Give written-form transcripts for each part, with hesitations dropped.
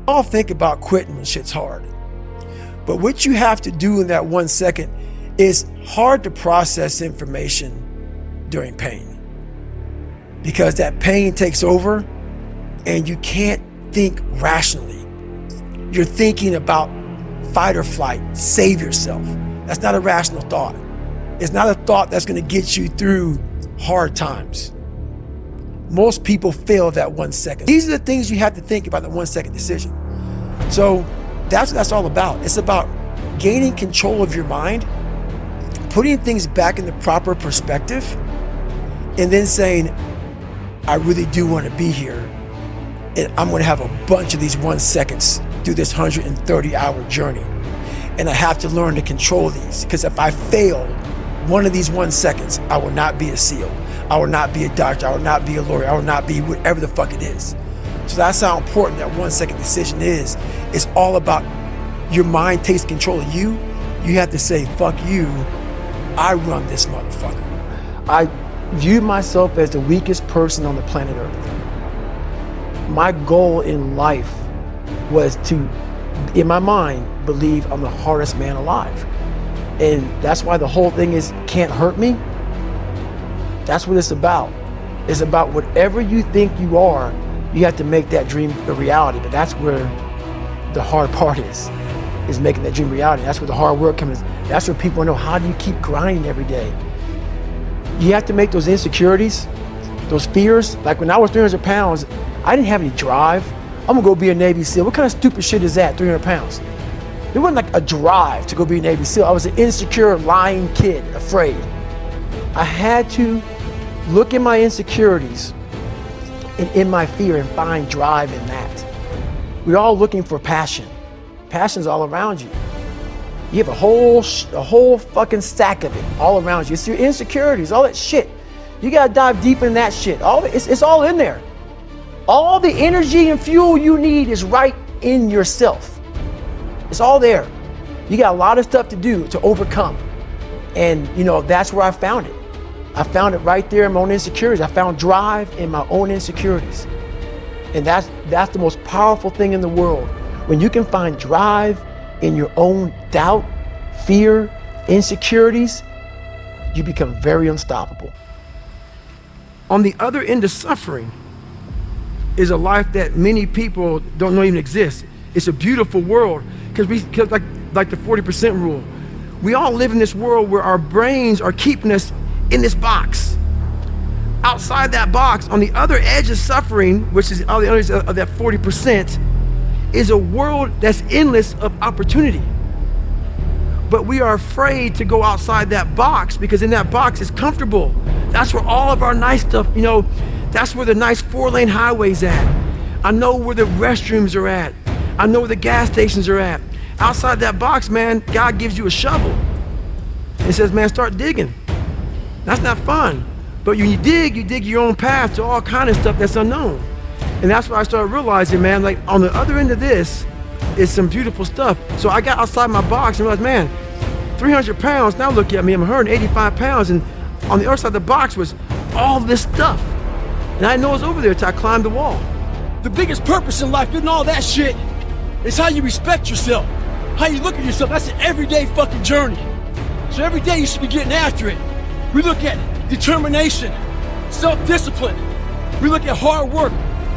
all think about quitting when shit's hard. But what you have to do in that 1 second is hard to process information during pain. Because that pain takes over and you can't think rationally. You're thinking about fight or flight, save yourself. That's not a rational thought. It's not a thought that's gonna get you through hard times. Most people fail that 1 second. These are the things you have to think about, the 1 second decision. So that's what that's all about. It's about gaining control of your mind, putting things back in the proper perspective, and then saying, I really do want to be here, and I'm going to have a bunch of these 1 seconds through this 130-hour journey. And I have to learn to control these, because if I fail one of these 1 seconds, I will not be a SEAL. I will not be a doctor. I will not be a lawyer. I will not be whatever the fuck it is. So that's how important that 1 second decision is. It's all about your mind takes control of you. You have to say, fuck you, I run this motherfucker. I viewed myself as the weakest person on the planet Earth. My goal in life was to, in my mind, believe I'm the hardest man alive. And that's why the whole thing is can't hurt me. That's what it's about. It's about whatever you think you are, you have to make that dream a reality. But that's where the hard part is making that dream reality. That's where the hard work comes. That's where people know, how do you keep grinding every day? You have to make those insecurities, those fears. Like when I was 300 pounds, I didn't have any drive. I'm gonna go be a Navy SEAL. What kind of stupid shit is that, 300 pounds? It wasn't like a drive to go be a Navy SEAL. I was an insecure, lying kid, afraid. I had to look at my insecurities and in my fear and find drive in that. We're all looking for passion. Passion's all around you. You have a whole fucking stack of it all around you. It's your insecurities, all that shit. You gotta dive deep in that shit. It's all in there. All the energy and fuel you need is right in yourself. It's all there. You got a lot of stuff to do to overcome. And that's where I found it. I found it right there in my own insecurities. I found drive in my own insecurities. And that's the most powerful thing in the world. When you can find drive in your own doubt, fear, insecurities, you become very unstoppable. On the other end of suffering is a life that many people don't know even exists. It's a beautiful world, because like the 40% rule. We all live in this world where our brains are keeping us in this box. Outside that box, on the other edge of suffering, which is on the other edge of that 40%, is a world that's endless of opportunity. But we are afraid to go outside that box, because in that box is comfortable. That's where all of our nice stuff, that's where the nice 4-lane highway's at. I know where the restrooms are at. I know where the gas stations are at. Outside that box, man, God gives you a shovel and says, man, start digging. That's not fun. But when you dig your own path to all kind of stuff that's unknown. And that's what I started realizing, man, like on the other end of this is some beautiful stuff. So I got outside my box and realized, man, 300 pounds, now look at me, I'm 185 pounds, and on the other side of the box was all this stuff. And I didn't know it was over there until I climbed the wall. The biggest purpose in life, and all that shit, is how you respect yourself, how you look at yourself. That's an everyday fucking journey. So every day you should be getting after it. We look at determination, self-discipline. We look at hard work.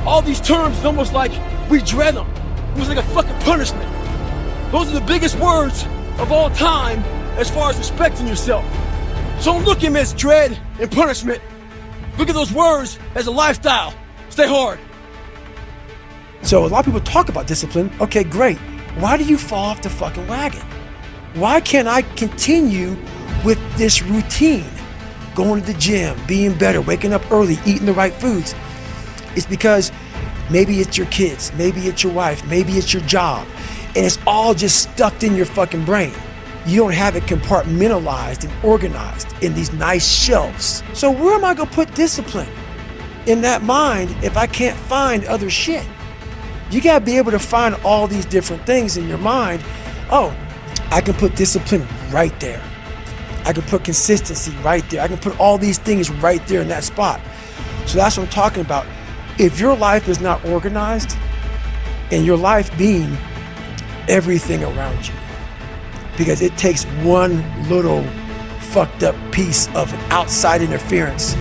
All these terms, it's almost like we dread them. It was like a fucking punishment. Those are the biggest words of all time as far as respecting yourself. So don't look at them as dread and punishment. Look at those words as a lifestyle. Stay hard. So a lot of people talk about discipline. Okay, great. Why do you fall off the fucking wagon? Why can't I continue with this routine? Going to the gym, being better, waking up early, eating the right foods. It's because maybe it's your kids, maybe it's your wife, maybe it's your job, and it's all just stuffed in your fucking brain. You don't have it compartmentalized and organized in these nice shelves. So where am I gonna put discipline in that mind if I can't find other shit? You gotta be able to find all these different things in your mind. Oh, I can put discipline right there. I can put consistency right there. I can put all these things right there in that spot. So that's what I'm talking about. If your life is not organized, and your life being everything around you. Because it takes one little fucked up piece of an outside interference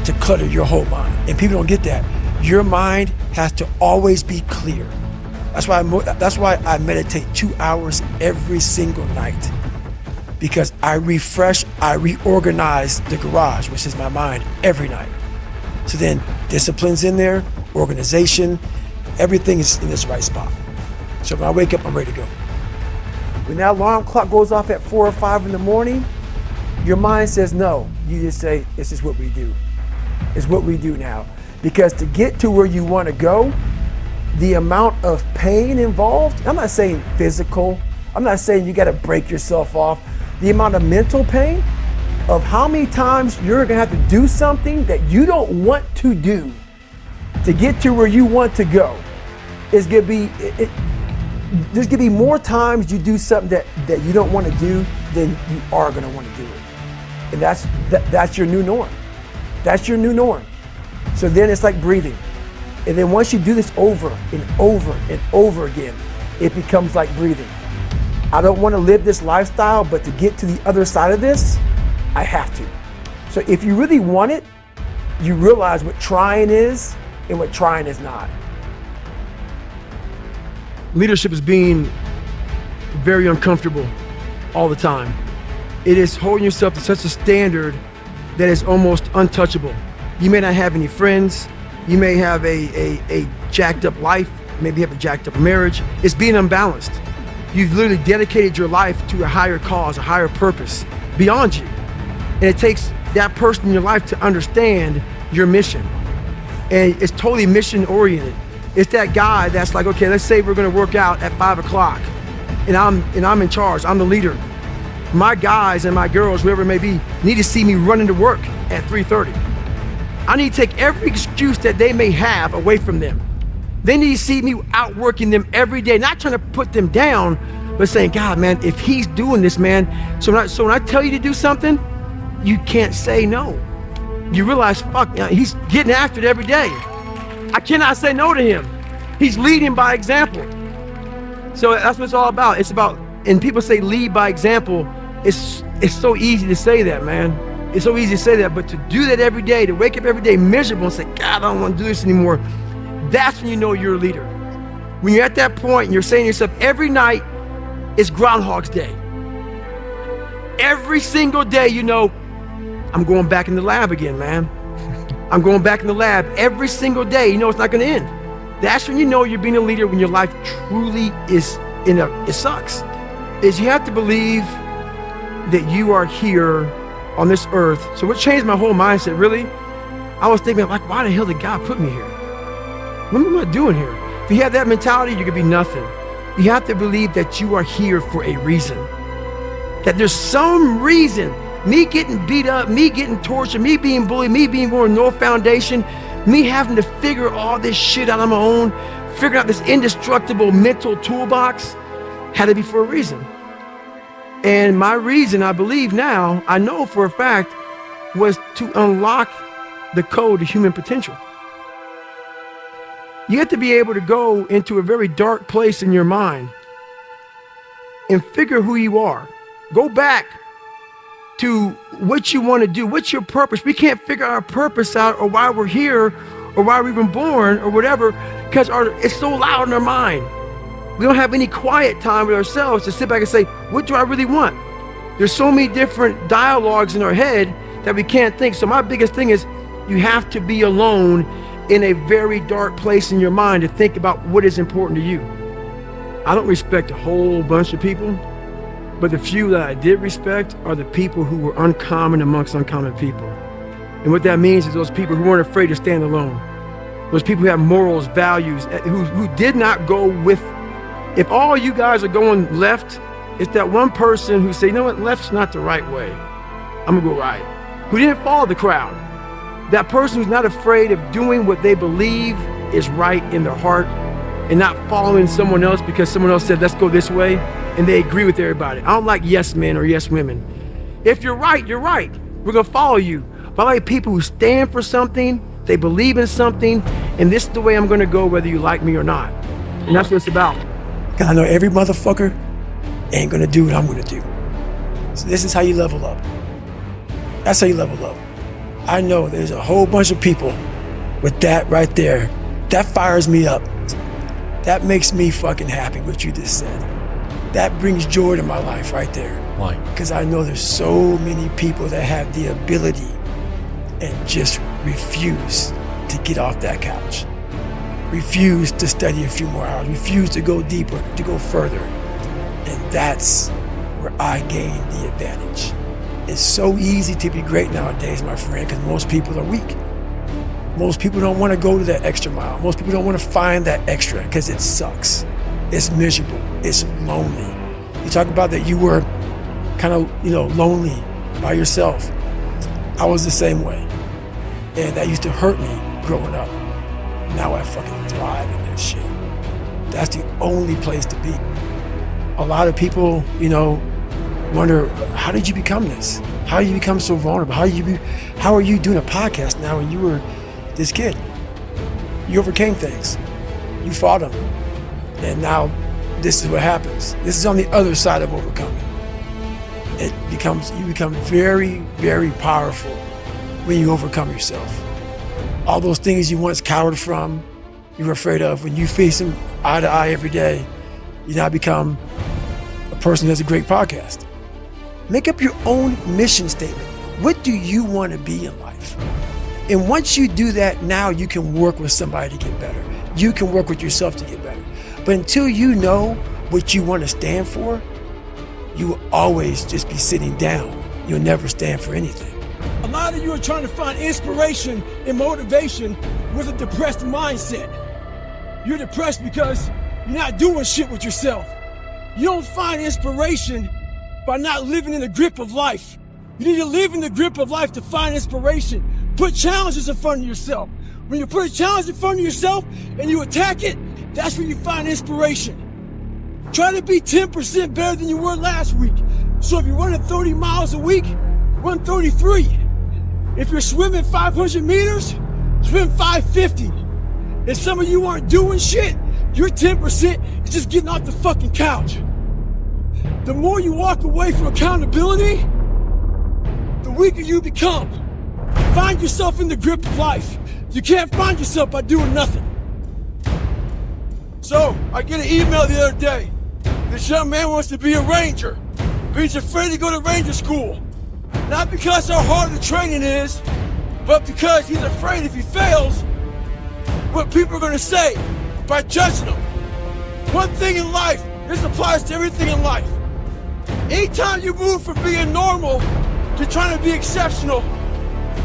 to clutter your whole mind. And people don't get that. Your mind has to always be clear. That's why I meditate 2 hours every single night. Because I refresh, I reorganize the garage, which is my mind, every night. So then discipline's in there, organization, everything is in this right spot. So when I wake up, I'm ready to go. When that alarm clock goes off at 4 or 5 in the morning, your mind says no. You just say, this is what we do. It's what we do now. Because to get to where you want to go, the amount of pain involved, I'm not saying physical, I'm not saying you got to break yourself off. The amount of mental pain of how many times you're going to have to do something that you don't want to do to get to where you want to go is going to be, there's going to be more times you do something that you don't want to do than you are going to want to do it. And that's your new norm. That's your new norm. So then it's like breathing. And then once you do this over and over and over again, it becomes like breathing. I don't want to live this lifestyle, but to get to the other side of this, I have to. So if you really want it, you realize what trying is and what trying is not. Leadership is being very uncomfortable all the time. It is holding yourself to such a standard that is almost untouchable. You may not have any friends. You may have a jacked up life. Maybe you have a jacked up marriage. It's being unbalanced. You've literally dedicated your life to a higher cause, a higher purpose beyond you. And it takes that person in your life to understand your mission. And it's totally mission oriented. It's that guy that's like, okay, let's say we're gonna work out at 5 o'clock and I'm in charge, I'm the leader. My guys and my girls, whoever it may be, need to see me running to work at 3:30. I need to take every excuse that they may have away from them. They need to see me outworking them every day, not trying to put them down, but saying, God, man, if he's doing this, man, so when I tell you to do something, you can't say no. You realize, fuck, he's getting after it every day. I cannot say no to him. He's leading by example. So that's what it's all about. It's about, and people say lead by example. It's so easy to say that, man. It's so easy to say that, but to do that every day, to wake up every day miserable and say, God, I don't want to do this anymore, that's when you know you're a leader. When you're at that point and you're saying to yourself, every night is Groundhog's Day. Every single day, you know, I'm going back in the lab again, man. I'm going back in the lab every single day. You know it's not going to end. That's when you know you're being a leader, when your life truly is it sucks. Is you have to believe that you are here on this earth. So what changed my whole mindset, really? I was thinking, like, why the hell did God put me here? What am I doing here? If you have that mentality, you could be nothing. You have to believe that you are here for a reason. That there's some reason. Me getting beat up, me getting tortured, me being bullied, me being born with no foundation, me having to figure all this shit out on my own, figuring out this indestructible mental toolbox, had to be for a reason. And my reason, I believe now, I know for a fact, was to unlock the code to human potential. You have to be able to go into a very dark place in your mind and figure who you are. Go back to what you want to do. What's your purpose? We can't figure our purpose out or why we're here or why we're even born or whatever because it's so loud in our mind. We don't have any quiet time with ourselves to sit back and say, what do I really want? There's so many different dialogues in our head that we can't think. So my biggest thing is you have to be alone in a very dark place in your mind to think about what is important to you. I don't respect a whole bunch of people, but the few that I did respect are the people who were uncommon amongst uncommon people. And what that means is those people who weren't afraid to stand alone. Those people who have morals, values, who did not go with. If all you guys are going left, it's that one person who say, you know what, left's not the right way. I'm gonna go right. Who didn't follow the crowd. That person who's not afraid of doing what they believe is right in their heart and not following someone else because someone else said, let's go this way, and they agree with everybody. I don't like yes men or yes women. If you're right, you're right. We're gonna follow you. But I like people who stand for something, they believe in something, and this is the way I'm gonna go whether you like me or not. And that's what it's about. Because I know every motherfucker ain't gonna do what I'm gonna do. So this is how you level up. That's how you level up. I know there's a whole bunch of people with that right there. That fires me up. That makes me fucking happy, what you just said. That brings joy to my life right there. Why? Because I know there's so many people that have the ability and just refuse to get off that couch. Refuse to study a few more hours. Refuse to go deeper, to go further. And that's where I gain the advantage. It's so easy to be great nowadays, my friend, because most people are weak. Most people don't want to go to that extra mile. Most people don't want to find that extra because it sucks. It's miserable. It's lonely. You talk about that you were kind of, lonely by yourself. I was the same way. And that used to hurt me growing up. Now I fucking thrive in this shit. That's the only place to be. A lot of people, wonder, how did you become this? How did you become so vulnerable? How are you doing a podcast now when you were this kid? You overcame things. You fought them. And now this is what happens. This is on the other side of overcoming. You become very, very powerful when you overcome yourself. All those things you once cowered from, you were afraid of, when you face them eye to eye every day, you now become a person who has a great podcast. Make up your own mission statement. What do you want to be in life? And once you do that, now you can work with somebody to get better. You can work with yourself to get better. But until you know what you want to stand for, you will always just be sitting down. You'll never stand for anything. A lot of you are trying to find inspiration and motivation with a depressed mindset. You're depressed because you're not doing shit with yourself. You don't find inspiration by not living in the grip of life. You need to live in the grip of life to find inspiration. Put challenges in front of yourself. When you put a challenge in front of yourself and you attack it, that's when you find inspiration. Try to be 10% better than you were last week. So if you're running 30 miles a week, run 33. If you're swimming 500 meters, swim 550. If some of you aren't doing shit, your 10% is just getting off the fucking couch. The more you walk away from accountability, the weaker you become. Find yourself in the grip of life. You can't find yourself by doing nothing. So, I get an email the other day. This young man wants to be a ranger, but he's afraid to go to ranger school. Not because how hard the training is, but because he's afraid if he fails, what people are going to say by judging him. One thing in life, this applies to everything in life. Anytime you move from being normal to trying to be exceptional,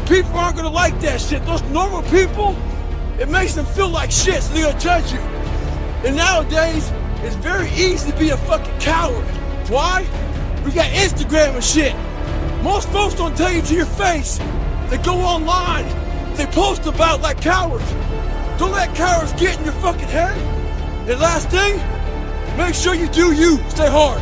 people aren't going to like that shit. Those normal people, it makes them feel like shit, so they're going to judge you. And nowadays, it's very easy to be a fucking coward. Why? We got Instagram and shit. Most folks don't tell you to your face. They go online. They post about like cowards. Don't let cowards get in your fucking head. And last thing, make sure you do you. Stay hard.